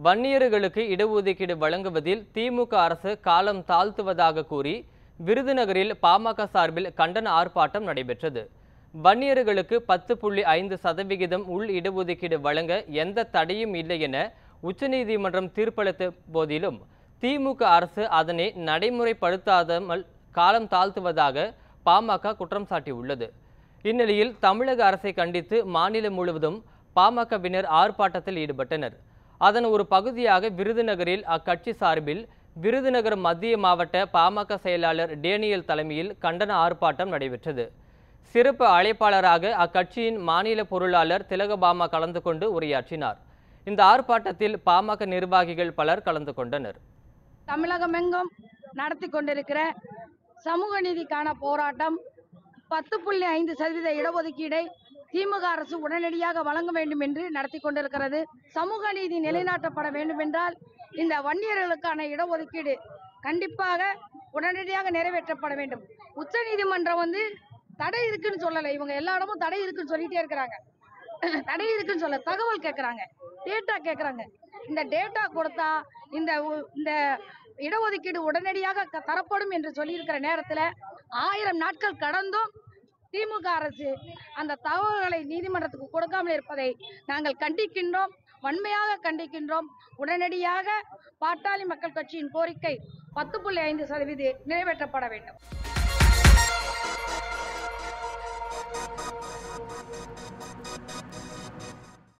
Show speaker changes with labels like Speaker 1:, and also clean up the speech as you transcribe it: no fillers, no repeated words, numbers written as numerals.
Speaker 1: வன்னியர்களுக்கு இடஒதுக்கீடு வழங்குவதில் திமுக அரசு காலம் தாழ்த்துவதாக கூறி விருதுநகரில் பாமக சார்பில் கண்டன ஆர்ப்பாட்டம் நடைபெற்றது. வன்னியர்களுக்கு 10.5% உள் இடஒதுக்கீடு வழங்க எந்த தடையும் இல்லை என உச்சநீதிமன்றம் தீர்ப்பளித்த போதிலும் திமுக அரசு அதனை நடைமுறைப்படுத்தாமல் காலம் தாழ்த்துவதாக பாமக குற்றம் சாட்டியுள்ளது. இந்நிலையில் தமிழக அரசை கண்டித்து மாநிலம் முழுவதும் பாமகவினர் ஆர்ப்பாட்டத்தில் ஈடுபட்டனர். அதன் ஒரு பகுதியாக விருதுநகரில் அக்கட்சி சார்பில் விருதுநகர் மத்திய மாவட்ட பாமக செயலாளர் டேனியல் தலைமையில் கண்டன ஆர்ப்பாட்டம் நடைபெற்றது. சிறப்பு அழைப்பாளராக அக்கட்சியின் மாநில பொருளாளர் திலகபாமா கலந்து கொண்டு உரையாற்றினார். இந்த ஆர்ப்பாட்டத்தில் பாமக நிர்வாகிகள் பலர் கலந்து கொண்டனர்.
Speaker 2: தமிழகமெங்கும் நடத்தி கொண்டிருக்கிற சமூக நீதிக்கான போராட்டம் 10.5% இடஒதுக்கீடை திமுக அரசு உடனடியாக வழங்க வேண்டும் என்று நடத்தி கொண்டிருக்கிறது. சமூக நீதி நிலைநாட்டப்பட வேண்டும் என்றால் இந்த வன்னியர்களுக்கான இடஒதுக்கீடு கண்டிப்பாக உடனடியாக நிறைவேற்றப்பட வேண்டும். உச்ச நீதிமன்றம் தடை இருக்குன்னு சொல்லலை, இவங்க எல்லா இடமும் தடை இருக்குன்னு சொல்லிட்டே இருக்கிறாங்க. தடை இருக்குன்னு சொல்ல தகவல் கேட்கறாங்க, டேட்டா கேட்கறாங்க. இந்த டேட்டா கொடுத்தா இந்த இடஒதுக்கீடு உடனடியாக தரப்படும் என்று சொல்லியிருக்கிற நேரத்தில் 1000 நாட்கள் கடந்தும் திமுக அரசு அந்த தகவல்களை நீதிமன்றத்துக்கு கொடுக்காமல் இருப்பதை நாங்கள் கண்டிக்கின்றோம், வன்மையாக கண்டிக்கின்றோம். உடனடியாக பாட்டாளி மக்கள் கட்சியின் கோரிக்கை 10.5% நிறைவேற்றப்பட வேண்டும்.